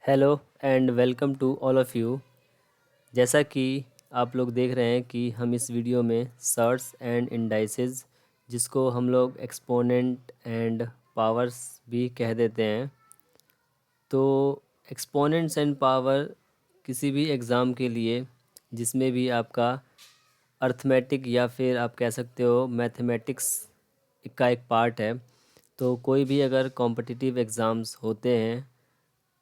Hello and welcome to all of you. जैसा कि आप लोग देख रहे हैं कि हम इस वीडियो में सर्ट्स एंड इंडाइसेस, जिसको हम लोग एक्सपोनेंट एंड पावर्स भी कह देते हैं, तो एक्सपोनेंट्स एंड पावर किसी भी एग्ज़ाम के लिए जिसमें भी आपका अर्थमेटिक या फिर आप कह सकते हो मैथमेटिक्स का एक पार्ट है। तो कोई भी अगर कॉम्पिटिटिव एग्ज़ाम्स होते हैं,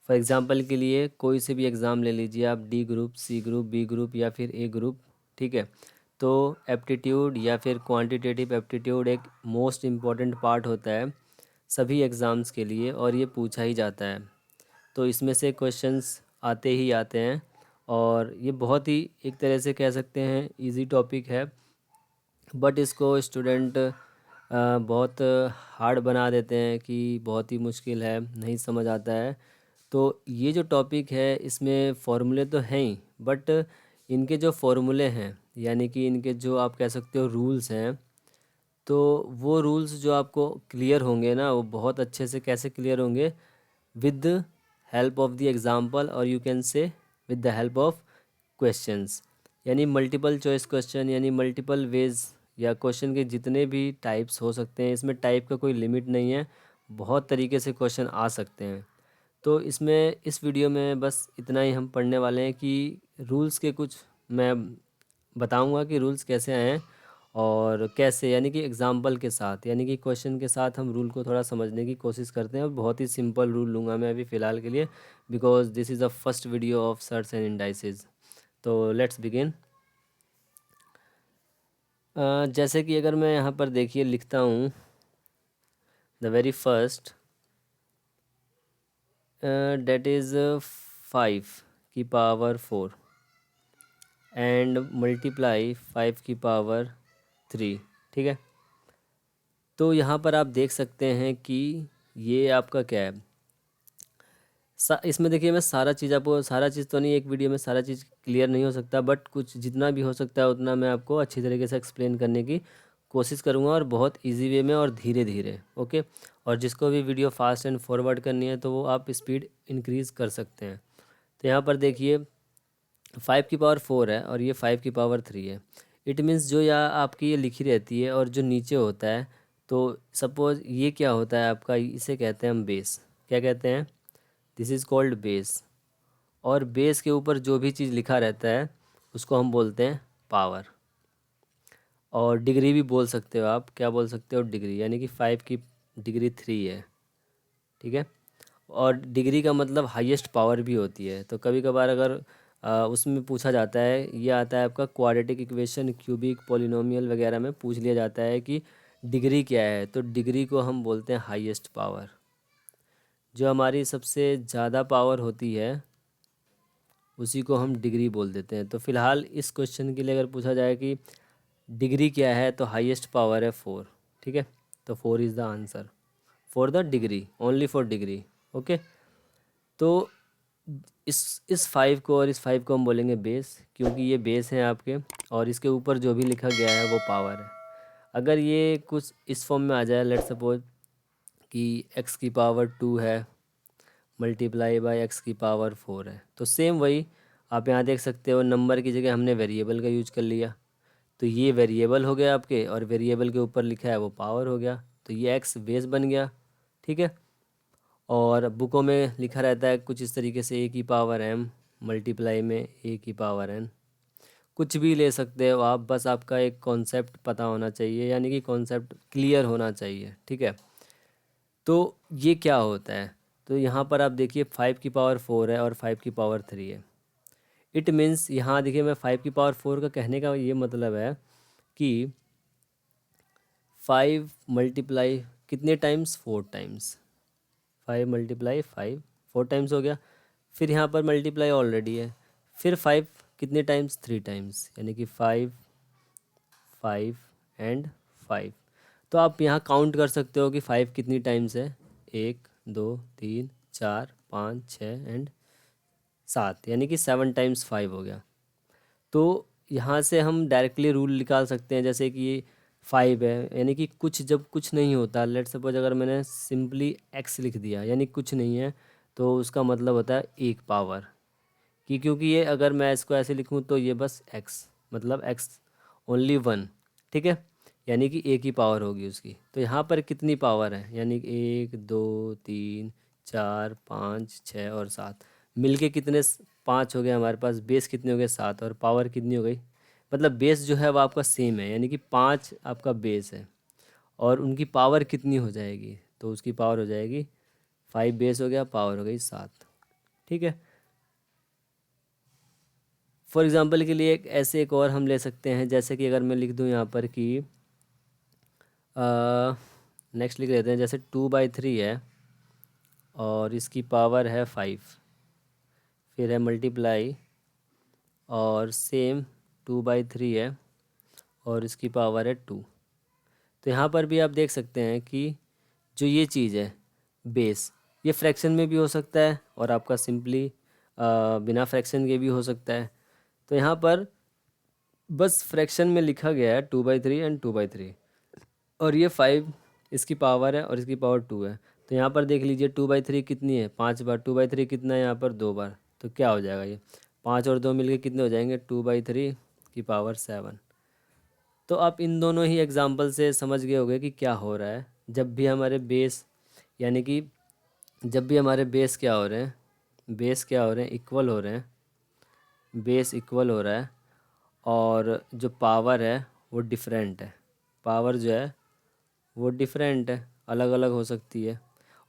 फॉर एग्ज़ाम्पल के लिए कोई से भी एग्ज़ाम ले लीजिए आप, D group, C group, B group या फिर ए ग्रुप, ठीक है। तो एप्टीट्यूड या फिर क्वांटिटेटिव एप्टीट्यूड एक मोस्ट इम्पॉर्टेंट पार्ट होता है सभी एग्ज़ाम्स के लिए, और ये पूछा ही जाता है। तो इसमें से क्वेश्चंस आते ही आते हैं, और ये बहुत ही एक तरह से कह सकते हैं इजी टॉपिक है, बट इसको स्टूडेंट बहुत हार्ड बना देते हैं कि बहुत ही मुश्किल है, नहीं समझ आता है। तो ये जो टॉपिक है इसमें फ़ॉर्मूले तो हैं ही, बट इनके जो फ़ॉर्मूले हैं, यानी कि इनके जो आप कह सकते हो रूल्स हैं, तो वो रूल्स जो आपको क्लियर होंगे ना, वो बहुत अच्छे से कैसे क्लियर होंगे, with the help of the example, और you can say with the help of questions. यानी मल्टीपल चॉइस क्वेश्चन, यानी मल्टीपल वेज, या क्वेश्चन के जितने भी टाइप्स हो सकते हैं, इसमें टाइप का कोई लिमिट नहीं है, बहुत तरीके से क्वेश्चन आ सकते हैं। तो इसमें इस वीडियो में बस इतना ही हम पढ़ने वाले हैं कि रूल्स के कुछ मैं बताऊंगा कि रूल्स कैसे आए हैं और कैसे, यानी कि एग्जांपल के साथ, यानी कि क्वेश्चन के साथ हम रूल को थोड़ा समझने की कोशिश करते हैं। और बहुत ही सिंपल रूल लूँगा मैं अभी फ़िलहाल के लिए, because this is the first video of shirts and indices. तो लेट्स बिगिन। जैसे कि अगर मैं यहाँ पर देखिए लिखता हूँ, the very first that is 5 की पावर 4 एंड मल्टीप्लाई 5 की पावर 3, ठीक है। तो यहाँ पर आप देख सकते हैं कि ये आपका क्या है, इसमें देखिए मैं सारा चीज़ आपको, सारा चीज़ तो नहीं, एक वीडियो में सारा चीज़ क्लियर नहीं हो सकता, बट कुछ जितना भी हो सकता है उतना मैं आपको अच्छी तरीके से एक्सप्लेन करने की कोशिश करूँगा, और बहुत इजी वे में और धीरे धीरे, ओके। और जिसको भी वीडियो फास्ट एंड फॉरवर्ड करनी है तो वो आप स्पीड इंक्रीज़ कर सकते हैं। तो यहाँ पर देखिए 5 की पावर 4 है और ये 5 की पावर 3 है। इट मीन्स जो या आपकी ये लिखी रहती है और जो नीचे होता है, तो सपोज़ ये क्या होता है आपका, इसे कहते हैं हम बेस। क्या कहते हैं? This is called base. और बेस के ऊपर जो भी चीज़ लिखा रहता है उसको हम बोलते हैं पावर। और डिग्री भी बोल सकते हो आप, क्या बोल सकते हो? डिग्री, यानी कि 5 की डिग्री 3 है, ठीक है। और डिग्री का मतलब हाईएस्ट पावर भी होती है। तो कभी कभार अगर उसमें पूछा जाता है, ये आता है आपका क्वाड्रेटिक इक्वेशन, क्यूबिक, पॉलिनोमियल वगैरह में पूछ लिया जाता है कि डिग्री क्या है, तो डिग्री को हम बोलते हैं हाईएस्ट पावर। जो हमारी सबसे ज़्यादा पावर होती है उसी को हम डिग्री बोल देते हैं। तो फिलहाल इस क्वेश्चन के लिए अगर पूछा जाए कि डिग्री क्या है, तो हाईएस्ट पावर है 4, ठीक है। तो 4 is the answer for the degree, only for degree, okay. तो इस 5 को और इस 5 को हम बोलेंगे बेस, क्योंकि ये बेस हैं आपके, और इसके ऊपर जो भी लिखा गया है वो पावर है। अगर ये कुछ इस फॉर्म में आ जाए, लेट्स सपोज कि x की पावर 2 है मल्टीप्लाई बाय x की पावर 4 है, तो सेम वही आप यहाँ देख सकते हो, नंबर की जगह हमने वेरिएबल का यूज कर लिया। तो ये वेरिएबल हो गया आपके, और वेरिएबल के ऊपर लिखा है वो पावर हो गया, तो ये x बेस बन गया, ठीक है। और बुकों में लिखा रहता है कुछ इस तरीके से, a की पावर m मल्टीप्लाई में a की पावर n। कुछ भी ले सकते हो आप, बस आपका एक कॉन्सेप्ट पता होना चाहिए, यानी कि कॉन्सेप्ट क्लियर होना चाहिए, ठीक है। तो ये क्या होता है, तो यहाँ पर आप देखिए 5 की पावर 4 है और 5 की पावर 3 है। इट मीन्स यहाँ देखिए, मैं 5 की पावर 4 का कहने का ये मतलब है कि 5 मल्टीप्लाई कितने टाइम्स, 4 टाइम्स। 5 मल्टीप्लाई 5 4 टाइम्स हो गया। फिर यहाँ पर मल्टीप्लाई ऑलरेडी है, फिर 5 कितने टाइम्स, 3 टाइम्स, यानी कि 5 5 एंड 5। तो आप यहाँ काउंट कर सकते हो कि 5 कितनी टाइम्स है, 1 2 3 4 5 6 एंड 7, यानी कि 7 टाइम्स 5 हो गया। तो यहाँ से हम डायरेक्टली रूल निकाल सकते हैं, जैसे कि 5 है, यानी कि कुछ जब कुछ नहीं होता, लेट सपोज अगर मैंने सिंपली x लिख दिया, यानी कुछ नहीं है, तो उसका मतलब होता है एक पावर कि, क्योंकि ये अगर मैं इसको ऐसे लिखूँ तो ये बस x, मतलब x ओनली वन, ठीक है, यानी कि एक ही पावर होगी उसकी। तो यहाँ पर कितनी पावर है, यानी कि 1 2 3 4 5 6 और 7 मिलके कितने, 5 हो गए हमारे पास। बेस कितने हो गए, 7, और पावर कितनी हो गई, मतलब बेस जो है वो आपका सेम है, यानी कि 5 आपका बेस है और उनकी पावर कितनी हो जाएगी, तो उसकी पावर हो जाएगी 5 बेस हो गया, पावर हो गई 7, ठीक है। फॉर एग्ज़ाम्पल के लिए ऐसे एक और हम ले सकते हैं, जैसे कि अगर मैं लिख दूं यहाँ पर कि नेक्स्ट लिख लेते हैं, जैसे 2/3 है और इसकी पावर है 5, फिर है मल्टीप्लाई और सेम 2/3 है और इसकी पावर है 2। तो यहाँ पर भी आप देख सकते हैं कि जो ये चीज़ है बेस, ये फ्रैक्शन में भी हो सकता है और आपका सिंपली बिना फ्रैक्शन के भी हो सकता है। तो यहाँ पर बस फ्रैक्शन में लिखा गया है 2/3 एंड 2/3, और ये 5 इसकी पावर है और इसकी पावर 2 है। तो यहाँ पर देख लीजिए 2/3 कितनी है, 5 बार, 2/3 कितना है यहाँ पर, 2 बार। तो क्या हो जाएगा, ये 5 और 2 मिलके कितने हो जाएंगे, 2/3 की पावर 7। तो आप इन दोनों ही एग्जाम्पल से समझ गए होंगे कि क्या हो रहा है। जब भी हमारे बेस, यानी कि जब भी हमारे बेस क्या हो रहे हैं, बेस क्या हो रहे हैं, इक्वल हो रहे हैं, बेस इक्वल हो रहा है और जो पावर है वो डिफरेंट है, पावर जो है वो डिफरेंट है, अलग अलग हो सकती है।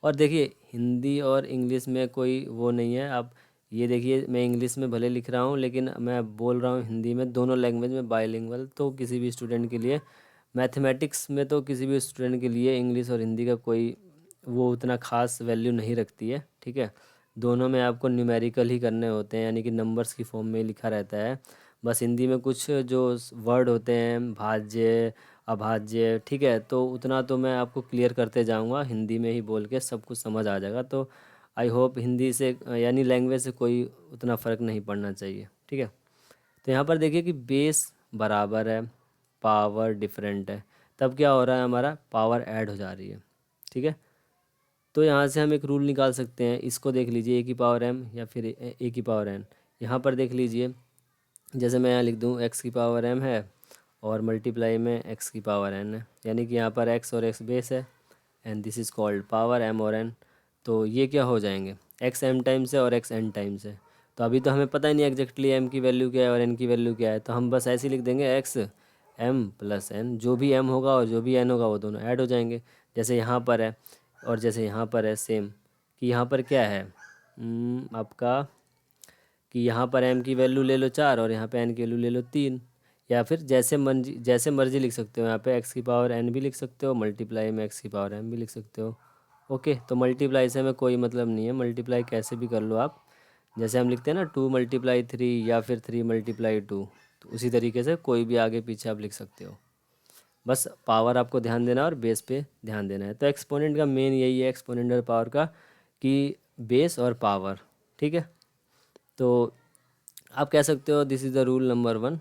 और देखिए हिंदी और इंग्लिश में कोई वो नहीं है। आप ये देखिए, मैं इंग्लिश में भले लिख रहा हूँ लेकिन मैं बोल रहा हूँ हिंदी में, दोनों लैंग्वेज में बाइलिंगुअल। तो किसी भी स्टूडेंट के लिए, मैथमेटिक्स में तो किसी भी स्टूडेंट के लिए इंग्लिश और हिंदी का कोई वो उतना ख़ास वैल्यू नहीं रखती है, ठीक है। दोनों में आपको न्यूमेरिकल ही करने होते हैं, यानी कि नंबर्स की फॉर्म में लिखा रहता है। बस हिंदी में कुछ जो वर्ड होते हैं, भाज्य अभाज्य, ठीक है, तो उतना तो मैं आपको क्लियर करते जाऊंगा, हिंदी में ही बोल के सब कुछ समझ आ जाएगा। तो आई होप हिंदी से यानी लैंग्वेज से कोई उतना फ़र्क नहीं पड़ना चाहिए, ठीक है। तो यहाँ पर देखिए कि बेस बराबर है, पावर डिफरेंट है, तब क्या हो रहा है, हमारा पावर ऐड हो जा रही है, ठीक है। तो यहाँ से हम एक रूल निकाल सकते हैं, इसको देख लीजिए, ए की पावर एम या फिर ए की पावर एन। यहाँ पर देख लीजिए, जैसे मैं यहाँ लिख दूँ एक्स की पावर एम है और मल्टीप्लाई में एक्स की पावर एन है, यानी कि यहाँ पर एक्स और एक्स बेस है and this is called power M और एन। तो ये क्या हो जाएंगे, एक्स एम टाइम्स है और एक्स एन टाइम्स है। तो अभी तो हमें पता ही नहीं एग्जैक्टली एम की वैल्यू क्या है और एन की वैल्यू क्या है, तो हम बस ऐसे ही लिख देंगे एक्स एम प्लस एन, जो भी एम होगा और जो भी एन होगा वो दोनों ऐड हो जाएंगे। जैसे यहाँ पर है और जैसे यहाँ पर है सेम, कि यहाँ पर क्या है आपका, कि यहाँ पर एम की वैल्यू ले लो 4 और यहाँ पे एन की वैल्यू ले लो 3, या फिर जैसे मर्जी लिख सकते हो। यहाँ पे एक्स की पावर एन भी लिख सकते हो, मल्टीप्लाई में एक्स की पावर एम भी लिख सकते हो। ओके, तो मल्टीप्लाई से हमें कोई मतलब नहीं है, मल्टीप्लाई कैसे भी कर लो आप, जैसे हम लिखते हैं ना 2 × 3 या फिर 3 × 2, तो उसी तरीके से कोई भी आगे पीछे आप लिख सकते हो। बस पावर आपको ध्यान देना है और बेस पे ध्यान देना है। तो एक्सपोनेंट का मेन यही है, एक्सपोनेंट और पावर का, कि बेस और पावर, ठीक है। तो आप कह सकते हो this is the rule number 1,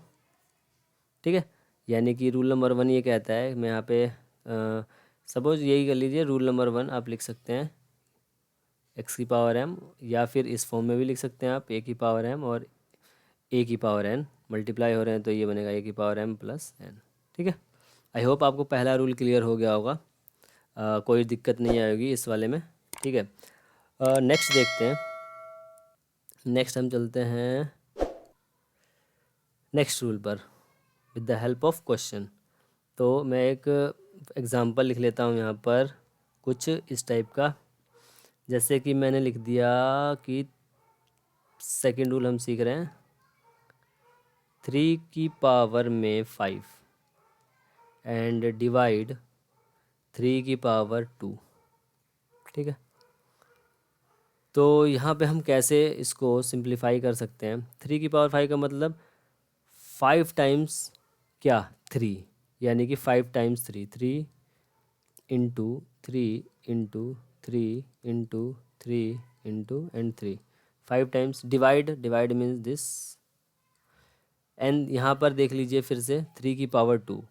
ठीक है। यानी कि रूल नंबर 1 ये कहता है, मैं यहाँ पे सपोज यही कर लीजिए, रूल नंबर 1 आप लिख सकते हैं एक्स की पावर एम, या फिर इस फॉर्म में भी लिख सकते हैं आप, ए की पावर एम और ए की पावर एन मल्टीप्लाई हो रहे हैं तो ये बनेगा ए की पावर एम प्लस एन, ठीक है। आई होप आपको पहला रूल क्लियर हो गया होगा, कोई दिक्कत नहीं आएगी इस वाले में, ठीक है। नेक्स्ट देखते हैं, नेक्स्ट हम चलते हैं नेक्स्ट रूल पर with the help of question. तो मैं एक एग्ज़ाम्पल लिख लेता हूँ यहाँ पर कुछ इस टाइप का, जैसे कि मैंने लिख दिया कि सेकेंड रूल हम सीख रहे हैं 3 की पावर में 5 एंड डिवाइड 3 की पावर 2, ठीक है। तो यहाँ पे हम कैसे इसको सिंप्लीफाई कर सकते हैं, 3 की पावर 5 का मतलब 5 टाइम्स क्या 3, यानी कि 5 times 3, 3 into 3 into 3 into 3 into and 3, 5 times. Divide means this, and यहाँ पर देख लीजिए फिर से 3 की पावर 2,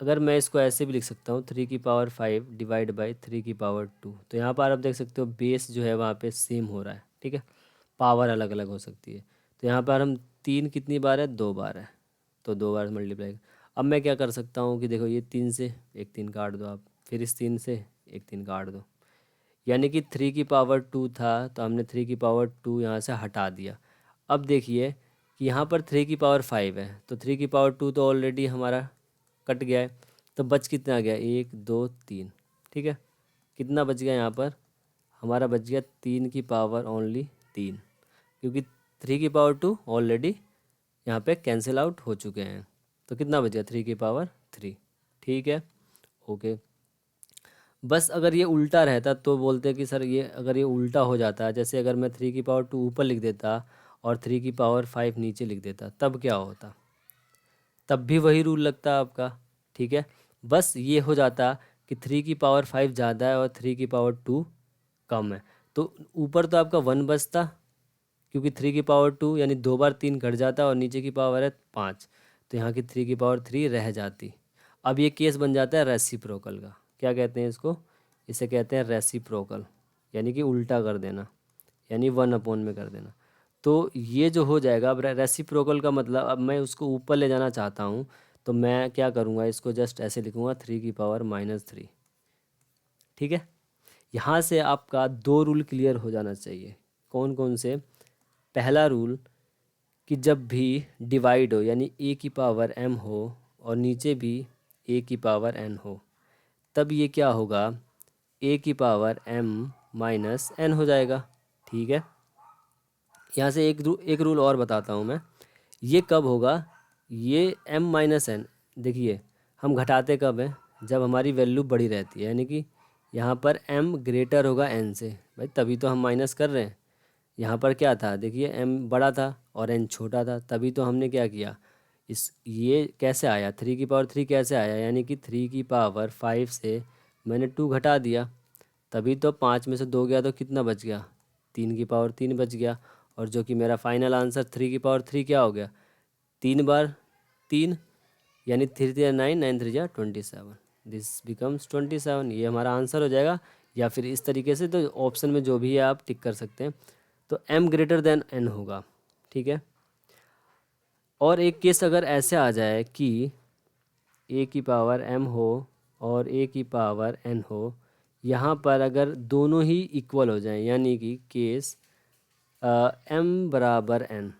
अगर मैं इसको ऐसे भी लिख सकता हूँ 3 की पावर 5 डिवाइड बाई 3 की पावर 2, तो यहाँ पर आप देख सकते हो बेस जो है वहाँ पे सेम हो रहा है, ठीक है, पावर अलग अलग हो सकती है। तो यहाँ पर हम 3 कितनी बार है, 2 बार है, तो 2 बार मल्टीप्लाई। अब मैं क्या कर सकता हूँ कि देखो ये 3 से एक 3 काट दो आप, फिर इस 3 से एक 3 काट दो, यानी कि 3 की पावर 2 था तो हमने 3 की पावर 2 यहाँ से हटा दिया। अब देखिए कि यहाँ पर 3 की पावर 5 है, तो 3 की पावर 2 तो ऑलरेडी हमारा कट गया है, तो बच कितना गया, 1 2 3, ठीक है। कितना बच गया यहाँ पर, हमारा बच गया 3 की पावर ओनली 3, क्योंकि 3 की पावर 2 ऑलरेडी यहाँ पे कैंसिल आउट हो चुके हैं। तो कितना बच गया, 3 की पावर 3, ठीक है, ओके। बस अगर ये उल्टा रहता तो बोलते कि सर ये अगर ये उल्टा हो जाता, जैसे अगर मैं 3 की पावर 2 ऊपर लिख देता और 3 की पावर 5 नीचे लिख देता, तब क्या होता, तब भी वही रूल लगता आपका, ठीक है। बस ये हो जाता कि 3 की पावर 5 ज़्यादा है और 3 की पावर 2 कम है, तो ऊपर तो आपका 1 बचता, क्योंकि 3 की पावर 2 यानी 2 बार 3 घट जाता और नीचे की पावर है 5, तो यहाँ की 3 की पावर 3 रह जाती। अब ये केस बन जाता है रेसिप्रोकल का। क्या कहते हैं इसको, इसे कहते हैं रेसिप्रोकल, यानी कि उल्टा कर देना, यानी 1 में कर देना। तो ये जो हो जाएगा, अब रेसिप्रोकल का मतलब, अब मैं उसको ऊपर ले जाना चाहता हूँ, तो मैं क्या करूँगा, इसको जस्ट ऐसे लिखूँगा 3 की पावर -3, ठीक है। यहाँ से आपका 2 रूल क्लियर हो जाना चाहिए। कौन कौन से, पहला रूल कि जब भी डिवाइड हो, यानी a की पावर m हो और नीचे भी a की पावर n हो, तब ये क्या होगा, a की पावर m - n हो जाएगा, ठीक है। यहाँ से एक रूल और बताता हूँ मैं, ये कब होगा, ये m-n, देखिए हम घटाते कब हैं, जब हमारी वैल्यू बड़ी रहती है, यानी कि यहाँ पर m ग्रेटर होगा n से, भाई तभी तो हम माइनस कर रहे हैं। यहाँ पर क्या था, देखिए m बड़ा था और n छोटा था, तभी तो हमने क्या किया, ये कैसे आया, 3 की पावर 3 कैसे आया, यानी कि 3 की पावर 5 से मैंने 2 घटा दिया, तभी तो 5 में से 2 गया तो कितना बच गया, 3 की पावर 3 बच गया। और जो कि मेरा फाइनल आंसर 3 की पावर 3 क्या हो गया, 3 बार 3, यानी 3 3 9, 9 3 27, दिस बिकम्स 27, ये हमारा आंसर हो जाएगा। या फिर इस तरीके से, तो ऑप्शन में जो भी है आप टिक कर सकते हैं, तो m ग्रेटर देन n होगा, ठीक है। और एक केस अगर ऐसे आ जाए कि a की पावर m हो और a की पावर n हो, यहाँ पर अगर दोनों ही इक्वल हो जाएं, यानी कि केस m बराबर n,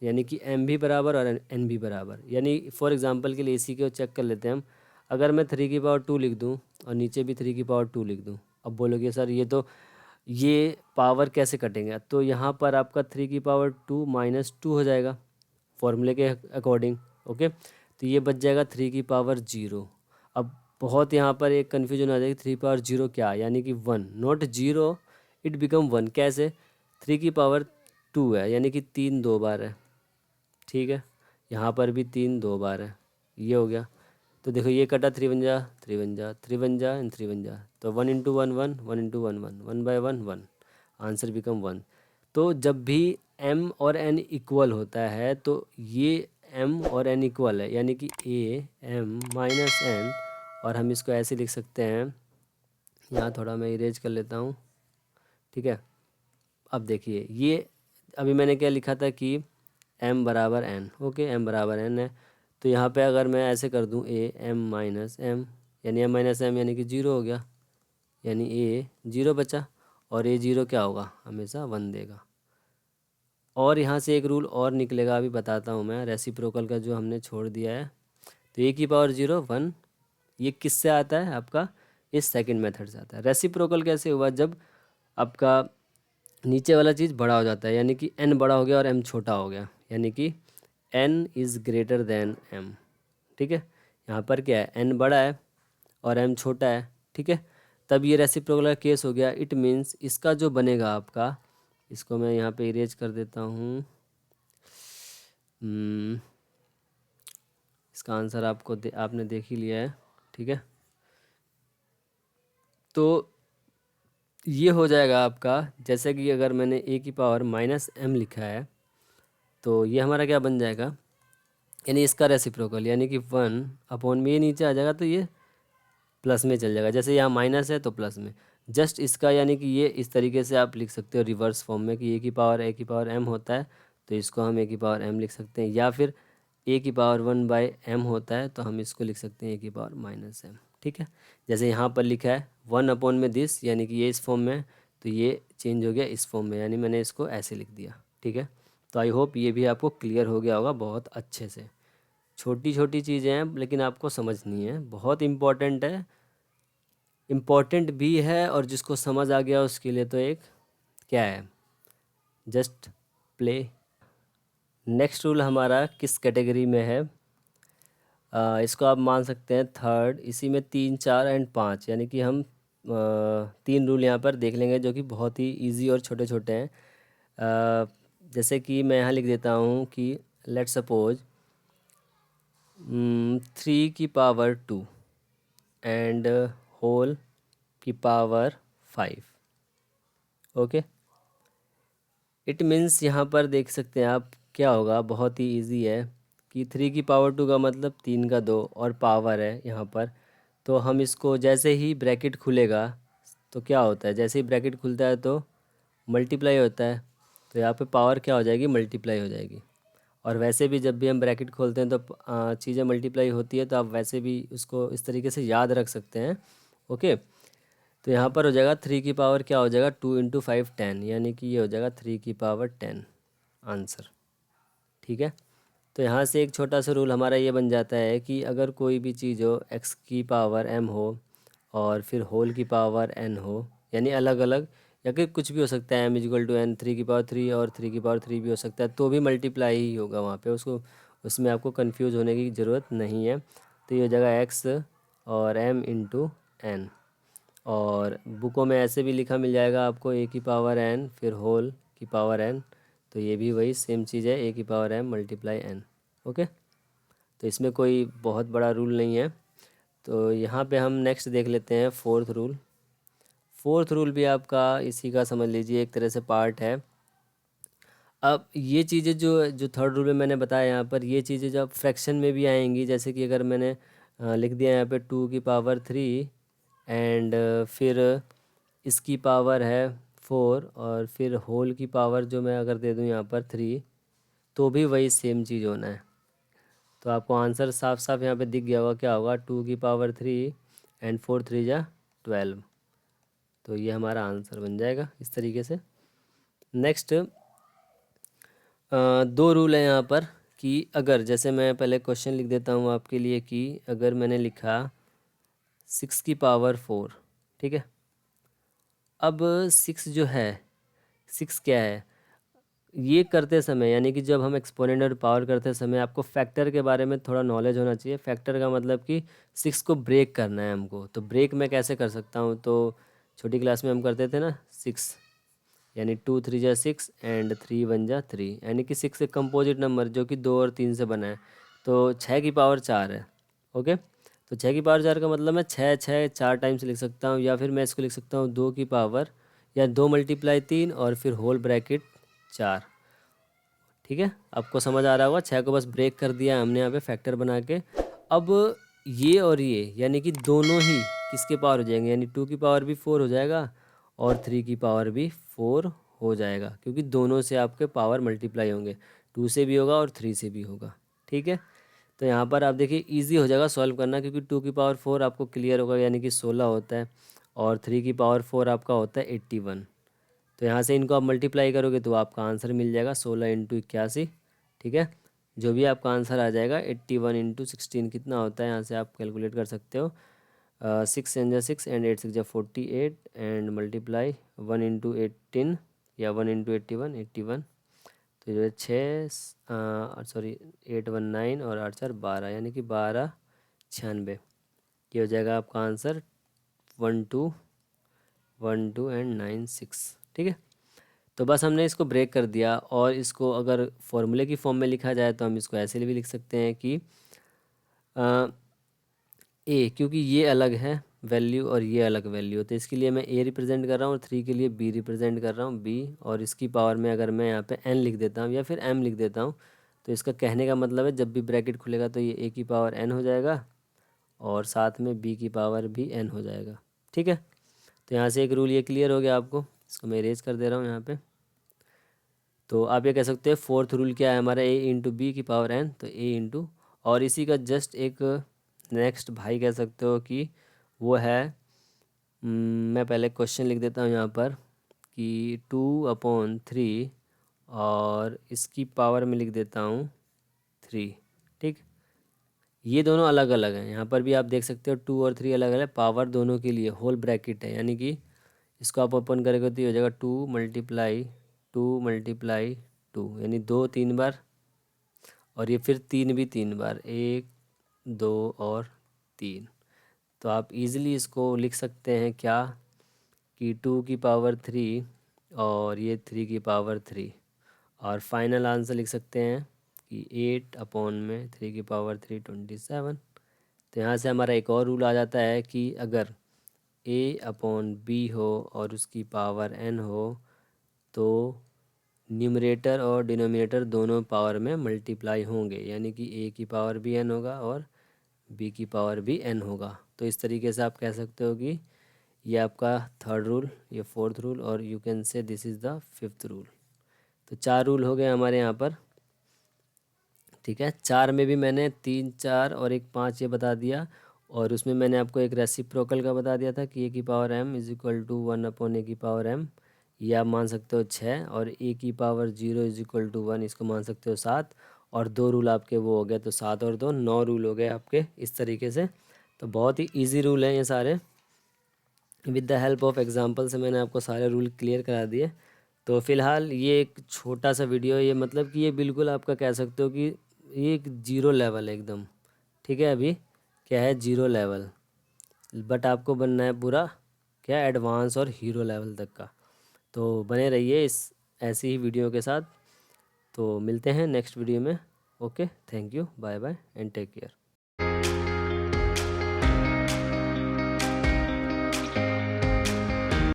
यानी कि m भी बराबर और n भी बराबर, यानी फॉर एग्जांपल के लिए इसी को चेक कर लेते हैं हम। अगर मैं 3 की पावर 2 लिख दूं और नीचे भी 3 की पावर 2 लिख दूं, अब बोलोगे सर ये पावर कैसे कटेंगे, तो यहाँ पर आपका 3 की पावर 2 -2 हो जाएगा फॉर्मूले के अकॉर्डिंग, ओके। तो ये बच जाएगा 3 की पावर 0। अब बहुत यहाँ पर एक कन्फ्यूजन आ जाएगी, 3 की पावर 0 क्या, यानी कि 1, नॉट 0, इट बिकम 1, कैसे, 3 की पावर 2 है, यानी कि 3 2 बार है, ठीक है। यहाँ पर भी 3 2 बार है, ये हो गया। तो देखो ये कटा, 3 बन जा 3 बन जा 3 बन जा एंड 3 बन जा, तो 1 × 1 1, 1 × 1 1, 1/1 1, आंसर बिकम 1। तो जब भी m और n इक्वल होता है, तो ये m और n इक्वल है, यानी कि a m-n, और हम इसको ऐसे लिख सकते हैं, यहाँ थोड़ा मैं इरेज कर लेता हूँ, ठीक है। अब देखिए ये अभी मैंने क्या लिखा था कि m बराबर n, ओके, m बराबर n है, तो यहाँ पे अगर मैं ऐसे कर दूँ a m-m, यानी m-m यानी कि 0 हो गया, यानी a 0 बचा, और a 0 क्या होगा, हमेशा 1 देगा। और यहाँ से एक रूल और निकलेगा, अभी बताता हूँ मैं, रेसिप्रोकल का जो हमने छोड़ दिया है। तो a की पावर 0 1, ये किससे आता है आपका, इस सेकंड मेथड से आता है। रेसिप्रोकल कैसे हुआ, जब आपका नीचे वाला चीज़ बड़ा हो जाता है, यानी कि n बड़ा हो गया और m छोटा हो गया, यानी कि n is greater than m, ठीक है। यहाँ पर क्या है, n बड़ा है और m छोटा है, ठीक है, तब ये रेसिप्रोकल का केस हो गया। इट मीन्स इसका जो बनेगा आपका, इसको मैं यहाँ पे इरेज कर देता हूँ, इसका आंसर आपने देख ही लिया है, ठीक है। तो ये हो जाएगा आपका, जैसे कि अगर मैंने a की पावर -m लिखा है, तो ये हमारा क्या बन जाएगा, यानी इसका रेसिप्रोकल, यानी कि 1 में ये नीचे आ जाएगा तो ये प्लस में चल जाएगा। जैसे यहाँ माइनस है तो प्लस में, जस्ट इसका यानी कि ये इस तरीके से आप लिख सकते हो रिवर्स फॉर्म में कि ए की पावर m होता है तो इसको हम ए की पावर m लिख सकते हैं, या फिर ए की पावर 1/m होता है तो हम इसको लिख सकते हैं ए की पावर -m। ठीक है, जैसे यहाँ पर लिखा है 1/दिस, यानी कि ये इस फॉर्म में, तो ये चेंज हो गया इस फॉर्म में, यानी मैंने इसको ऐसे लिख दिया। ठीक है, तो आई होप ये भी आपको क्लियर हो गया होगा बहुत अच्छे से। छोटी छोटी चीज़ें हैं लेकिन आपको समझनी है, बहुत इम्पॉर्टेंट है, इम्पॉर्टेंट भी है, और जिसको समझ आ गया उसके लिए तो एक क्या है, जस्ट प्ले। नेक्स्ट रूल हमारा किस कैटेगरी में है, इसको आप मान सकते हैं थर्ड। इसी में 3, 4 एंड 5, यानी कि हम 3 रूल यहाँ पर देख लेंगे जो कि बहुत ही इजी और छोटे छोटे हैं। जैसे कि मैं यहाँ लिख देता हूँ कि लेट सपोज 3 की पावर 2 एंड होल की पावर 5। ओके, इट मीन्स यहाँ पर देख सकते हैं आप क्या होगा, बहुत ही इजी है कि 3 की पावर 2 का मतलब 3 का 2 और पावर है यहाँ पर, तो हम इसको जैसे ही ब्रैकेट खुलेगा तो क्या होता है, जैसे ही ब्रैकेट खुलता है तो मल्टीप्लाई होता है, तो यहाँ पे पावर क्या हो जाएगी, मल्टीप्लाई हो जाएगी। और वैसे भी जब भी हम ब्रैकेट खोलते हैं तो चीज़ें मल्टीप्लाई होती है, तो आप वैसे भी उसको इस तरीके से याद रख सकते हैं। ओके, तो यहाँ पर हो जाएगा 3 की पावर क्या हो जाएगा, 2 × 5 10, यानी कि ये हो जाएगा 3 की पावर 10 आंसर। ठीक है, तो यहाँ से एक छोटा सा रूल हमारा ये बन जाता है कि अगर कोई भी चीज़ हो x की पावर m हो और फिर होल की पावर n हो, यानी अलग अलग, या कि कुछ भी हो सकता है, m = n, 3 की पावर 3 और 3 की पावर 3 भी हो सकता है, तो भी मल्टीप्लाई ही होगा वहाँ पे, उसको उसमें आपको कंफ्यूज होने की ज़रूरत नहीं है। तो ये हो जाएगा x और m × n, और बुकों में ऐसे भी लिखा मिल जाएगा आपको a की पावर n फिर होल की पावर n, तो ये भी वही सेम चीज़ है, a की पावर m × n। ओके, तो इसमें कोई बहुत बड़ा रूल नहीं है। तो यहाँ पे हम नेक्स्ट देख लेते हैं फोर्थ रूल। फोर्थ रूल भी आपका इसी का समझ लीजिए एक तरह से पार्ट है। अब ये चीज़ें जो जो थर्ड रूल में मैंने बताया यहाँ पर, ये चीज़ें जब फ्रैक्शन में भी आएंगी, जैसे कि अगर मैंने लिख दिया यहाँ पे 2 की पावर 3 एंड फिर इसकी पावर है 4 और फिर होल की पावर जो मैं अगर दे दूँ यहाँ पर 3, तो भी वही सेम चीज़ होना है। तो आपको आंसर साफ साफ यहाँ पे दिख गया होगा, क्या होगा, 2 की पावर 3 एंड 4 3 जा 12, तो ये हमारा आंसर बन जाएगा इस तरीके से। नेक्स्ट 2 रूल है यहाँ पर कि अगर, जैसे मैं पहले क्वेश्चन लिख देता हूँ आपके लिए कि अगर मैंने लिखा 6 की पावर 4, ठीक है, अब 6 जो है, 6 क्या है, ये करते समय यानी कि जब हम एक्सपोनेंट और पावर करते समय आपको फैक्टर के बारे में थोड़ा नॉलेज होना चाहिए। फैक्टर का मतलब कि 6 को ब्रेक करना है हमको, तो ब्रेक मैं कैसे कर सकता हूँ, तो छोटी क्लास में हम करते थे ना 6, यानी 2 3 जा 6 एंड 3 1 जा 3, यानी कि 6 एक कंपोजिट नंबर जो कि 2 और 3 से बना है, तो 6 की पावर 4 है। ओके, तो 6 की पावर 4 का मतलब मैं 6 6 4 टाइम्स लिख सकता हूँ, या फिर मैं इसको लिख सकता हूँ 2 की पावर, या 2 × 3 और फिर होल ब्रैकेट 4। ठीक है, आपको समझ आ रहा होगा, 6 को बस ब्रेक कर दिया हमने यहाँ पे फैक्टर बना के। अब ये और ये यानी कि दोनों ही किसके पावर हो जाएंगे, यानी 2 की पावर भी 4 हो जाएगा और 3 की पावर भी 4 हो जाएगा, क्योंकि दोनों से आपके पावर मल्टीप्लाई होंगे, 2 से भी होगा और 3 से भी होगा। ठीक है, तो यहाँ पर आप देखिए इजी हो जाएगा सॉल्व करना, क्योंकि 2 की पावर 4 आपको क्लियर होगा, यानी कि 16 होता है, और 3 की पावर 4 आपका होता है 81। तो यहाँ से इनको आप मल्टीप्लाई करोगे तो आपका आंसर मिल जाएगा 16 × 81। ठीक है, जो भी आपका आंसर आ जाएगा 81 × 16 कितना होता है, यहाँ से आप कैलकुलेट कर सकते हो। 6 × 6 एंड 8 × 6 48 एंड मल्टीप्लाई 1 × 18 या 1 × 81 81, तो जो है 6 सॉरी 819 और 8 4 12, यानी कि 1296, ये हो जाएगा आपका आंसर 12 12 एंड 96। ठीक है, तो बस हमने इसको ब्रेक कर दिया, और इसको अगर फॉर्मूले की फॉर्म में लिखा जाए तो हम इसको ऐसे भी लिख सकते हैं कि ए, क्योंकि ये अलग है वैल्यू और ये अलग वैल्यू, तो इसके लिए मैं ए रिप्रेजेंट कर रहा हूँ और 3 के लिए बी रिप्रेजेंट कर रहा हूँ बी, और इसकी पावर में अगर मैं यहाँ पे एन लिख देता हूँ या फिर एम लिख देता हूँ, तो इसका कहने का मतलब है जब भी ब्रैकेट खुलेगा तो ये a की पावर n हो जाएगा और साथ में b की पावर भी n हो जाएगा। ठीक है, तो यहाँ से एक रूल ये क्लियर हो गया आपको। इसको मैं इरेज कर दे रहा हूँ यहाँ पे। तो आप ये कह सकते हैं फोर्थ रूल क्या है हमारा, a इंटू बी की पावर n, तो a इंटू, और इसी का जस्ट एक नेक्स्ट भाई कह सकते हो कि वो है, मैं पहले क्वेश्चन लिख देता हूँ यहाँ पर कि 2/3 और इसकी पावर में लिख देता हूँ 3। ठीक, ये दोनों अलग अलग हैं। यहाँ पर भी आप देख सकते हो 2 और 3 अलग अलग, पावर दोनों के लिए होल ब्रैकेट है, यानी कि इसको आप ओपन करेंगे तो ये हो जाएगा 2 × 2 यानी 2 3 बार, और ये फिर 3 भी 3 बार, 1 2 और 3। तो आप इजीली इसको लिख सकते हैं क्या कि 2 की पावर 3 और ये 3 की पावर 3, और फाइनल आंसर लिख सकते हैं कि 8/3 की पावर 3 27। तो यहाँ से हमारा एक और रूल आ जाता है कि अगर a/b हो और उसकी पावर n हो तो न्यूमरेटर और डिनोमिनेटर दोनों पावर में मल्टीप्लाई होंगे, यानी कि a की पावर भी n होगा और b की पावर भी n होगा। तो इस तरीके से आप कह सकते हो कि ये आपका थर्ड रूल, ये फोर्थ रूल, और यू कैन से this is the fifth rule. तो 4 रूल हो गए हमारे यहाँ पर। ठीक है, 4 में भी मैंने 3 4 और एक 5 ये बता दिया, और उसमें मैंने आपको एक रेसिप्रोकल का बता दिया था कि a की power m is equal to 1/a की पावर m, ये आप मान सकते हो 6, और a की पावर 0 इज इक्वल टू 1 इसको मान सकते हो 7, और 2 रूल आपके वो हो गए, तो 7 और 2 9 रूल हो गए आपके इस तरीके से। तो बहुत ही ईजी रूल हैं ये सारे, with the help of example से मैंने आपको सारे रूल क्लियर करा दिए। तो फ़िलहाल ये एक छोटा सा वीडियो, ये मतलब कि ये बिल्कुल आपका कह सकते हो कि ये एक ज़ीरो लेवल है एकदम। ठीक है, अभी क्या है, ज़ीरो लेवल, बट आपको बनना है पूरा क्या, एडवांस और हीरो लेवल तक का। तो बने रहिए इस ऐसी ही वीडियो के साथ। तो मिलते हैं नेक्स्ट वीडियो में। Okay, thank you, bye bye and take care.